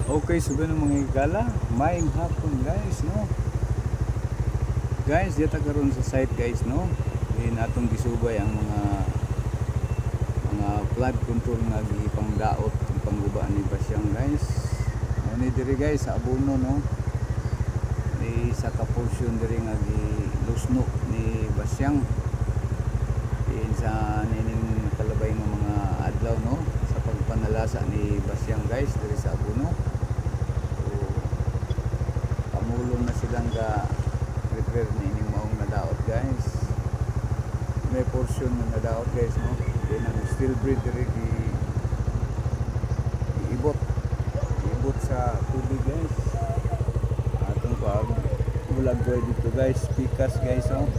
Okay, so ganun mga higala, maayong hapon guys, no? Guys, dito karon sa site guys, no? Din atong gisubay ang mga flood control nga gipangdaot ang pangguba ni Basyang guys. Ano diri guys sa abono, no? Ni sa ka-portion diri nga gilusno ni Basyang. Din sa nining kalabay nga mga adlaw, no? Sa pagpanalasa ni Basyang guys diri sa abono. Pamulong na silang prepare ni ining maong nadaot guys. May portion na nadaot guys, no? Then ang steel bridge diri iibot sa tubig guys. Atong pag bulag boy dito guys, pikas guys, no?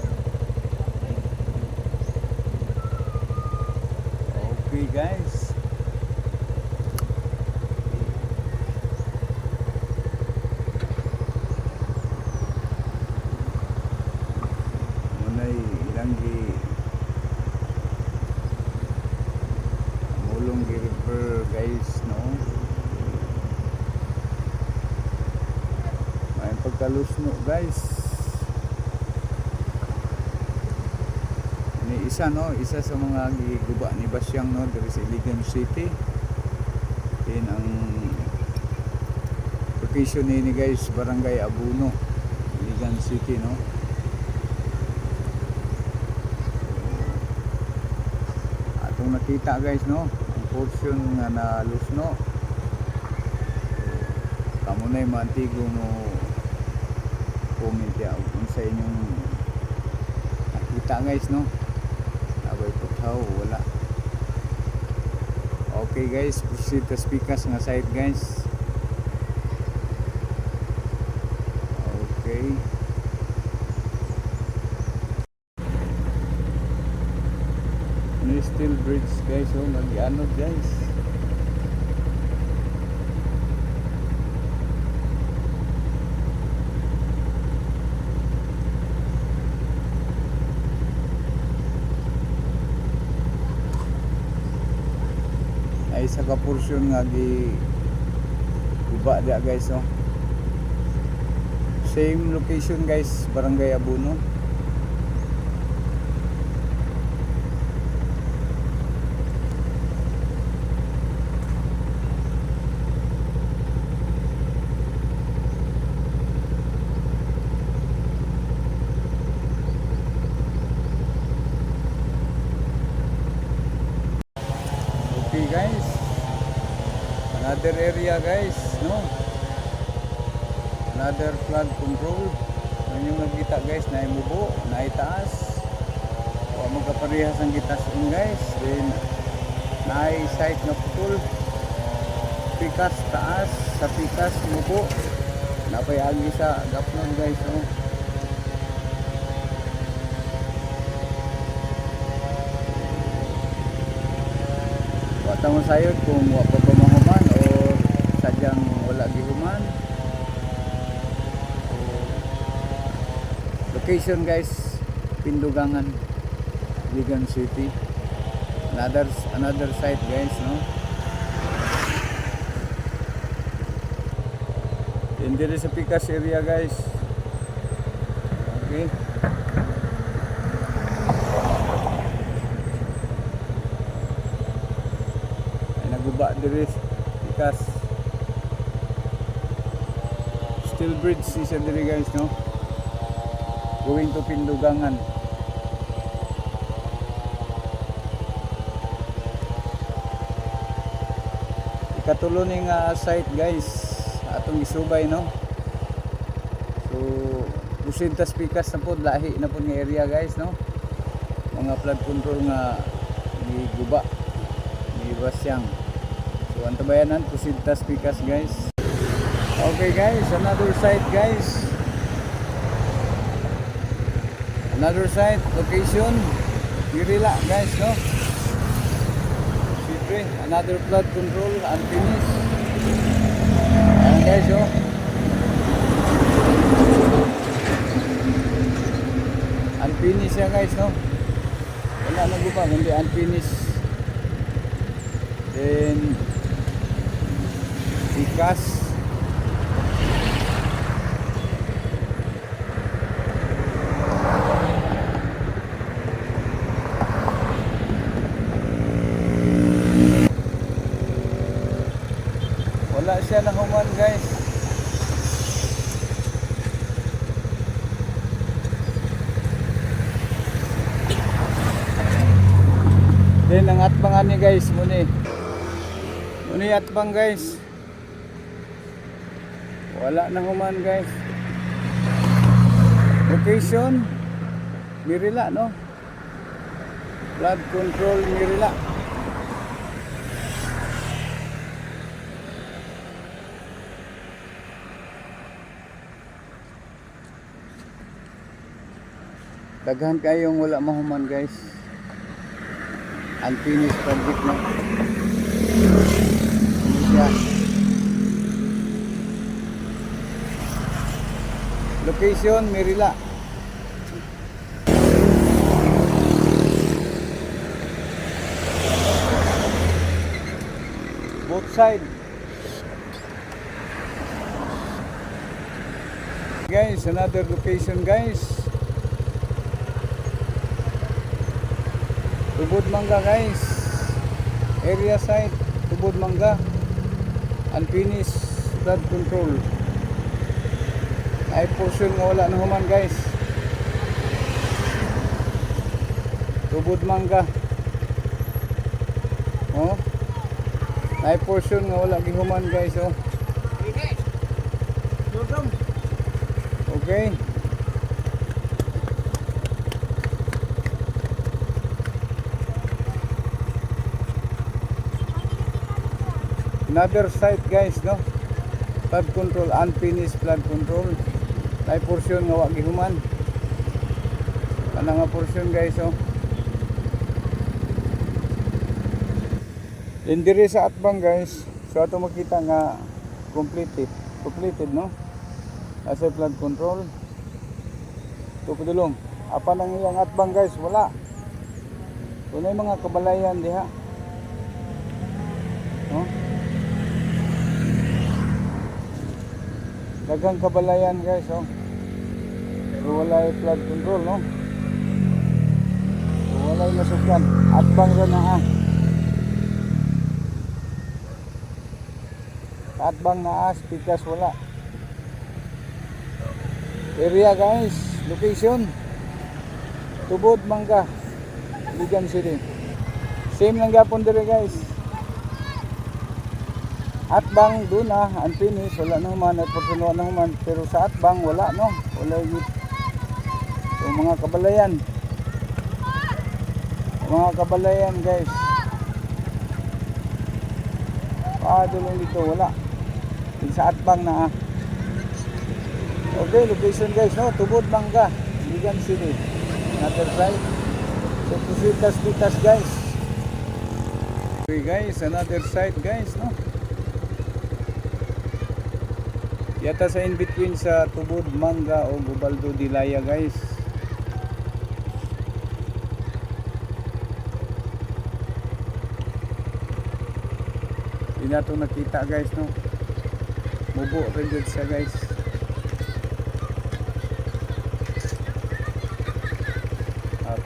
Okay guys. Mulong river guys, no? May pagkalusno guys. Ni isa, no? Isa sa mga giguba ni Basyang, no? Diri sa Iligan City. Din ang location ni guys, Barangay Abuno, Iligan City, no? Nakita guys, no, ang portion nga nalusno. Kamo na yung mantigo mo comment ya kung sa inyong nakita guys, no. Abay putaw wala. Okay guys, proceed to speakers nga side guys. Okay, steel bridge guys, oh, nag-anod guys. Ay sa ka-portion nga guba dia guys, oh. Same location guys, Barangay Abuno. Guys, another area guys, no? Another flood control. Ano yung nakita guys, na imubo, na itaas, o magkaparehas ang gitas guys. Then na site na putol, pikas taas, sa pikas imubo, napayagi sa gapnon guys, no? Wata mo sayod kung wapa pa mahuman o sadyang wala gihuman. Location guys, Pindugangan, Iligan City. Another site guys, no? And dito sa Pikas area guys. Okay. Guba diri Pikas. Steel bridge isa diri guys, no? Going to Pindugangan. Ikatulo ning site guys atong isubay, no? So Busintas Pikas na pod, lahi na pod nga area guys, no? Mga flood control nga ni guba ni Basyang. So ang tabayanan, Busintas Pikas guys. Okay guys, another site guys. Another site, location Kirila guys, no? Siyempre, another flood control, unfinished. Ayan guys, oh. Unfinished siya guys, no? Wala na guba, hindi unfinished. Then Pikas Wala siya nahuman guys. Then ang atbangan niya guys, muni atbang guys. Wala nahuman guys. Location Mirila, no? Flood control Mirila. Daghan kayong wala mahuman guys. Unfinished project na. Siya. Location Mirila. Both side. Guys, another location guys. Tubod Mangga guys. Area site Tubod Mangga. Unfinished flood control. Ay portion nga wala na human guys. Tubod Mangga. Oh. Ay portion nga wala gihuman guys, oh. Okay. Another site guys, no? Flood control, unfinished flood control. Ay portion nga wa gihuman. Kana nga portion guys, oh. Then dire sa atbang guys, so ato makita nga completed, no? Asa flood control. Tupudulong. Apa nang ilang atbang guys, wala. Kunay mga kabalayan diha. No? Daghang kabalayan guys, oh. So wala flood control, no? So wala nasukyan. Atbang ra na ah. Atbang na as, pikas wala. Area guys, location Tubod Mangga, Iligan City. Same lang gapon dire guys. Atbang doon unfinished, wala na human, at porsuno na human, pero sa atbang wala, no? Wala yun. So mga kabalayan guys, dulong dito wala. Sa atbang na Okay, location guys, no? Tubod Mangga, Iligan City. Another side. So pusitas guys. Okay guys, another side guys, no? Yata sa in between sa Tubod Mangga o Ubaldo Dilaya guys. Hindi na ito nakita guys, no? Mubo rin dyan siya guys.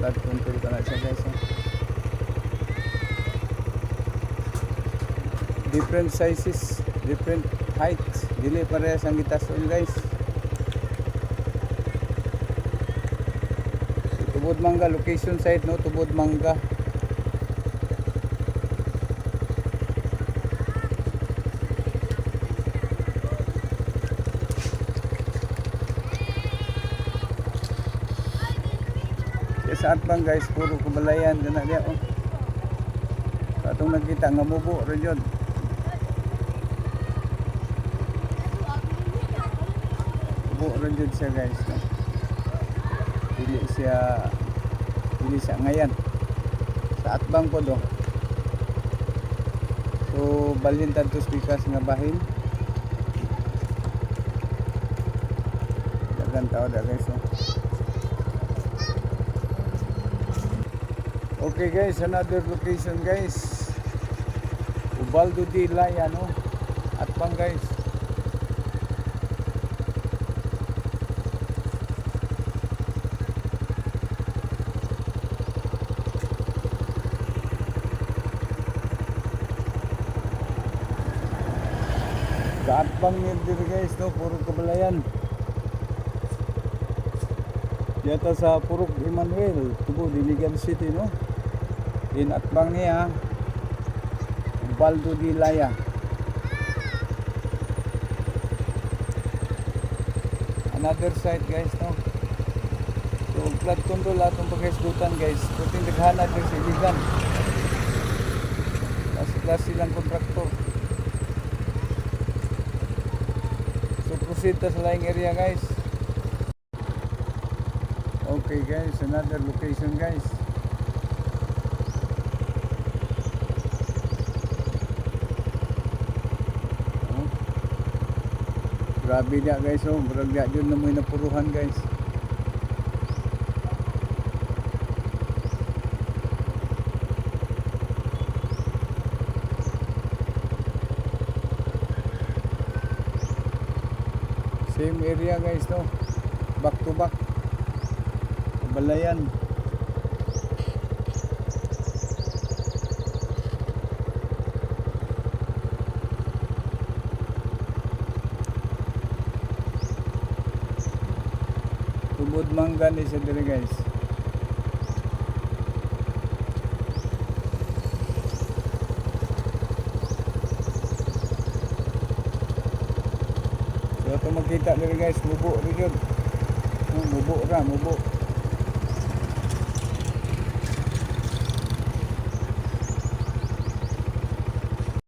Flood control ka na siya guys, no? Different sizes, different heights. Dili parehas ang gitason guys. So, Tubod Mangga, location site, no? Tubod Mangga. Sa atbang guys, puro kabalayan gana diya, oh. Katong nakita nga mubo rin yun. Mubo rin yun siya guys, no? Dili siya ngayon sa atbang po do. So balhin tanto spikas nga bahin. Dagan tao da guys, oh. Okay guys, another location guys. Ubaldo Dilaya, no? Atbang guys. Sa Atbang nil diri guys, no, puro kabalayan. Yata sa Purok Emmanuel, tubo Diligan City, no. In Atbang niya, Baldo di Laya. Another site guys, no. So plat tondo lahat ng pagkaisgutan guys. Puting daghana din sa Iligan. Klase silang kontraktor. So proceed ta sa laing area guys. Okay guys, another location guys. Oh. Grabe dia guys, oh, murag dia jud na mo'y napuruhan guys. Same area guys, no. Back to back. Balayan. Tubod mangga ni sa diri guys. So ito makita diri guys, mubo rin yun. Mubo ra, mubo.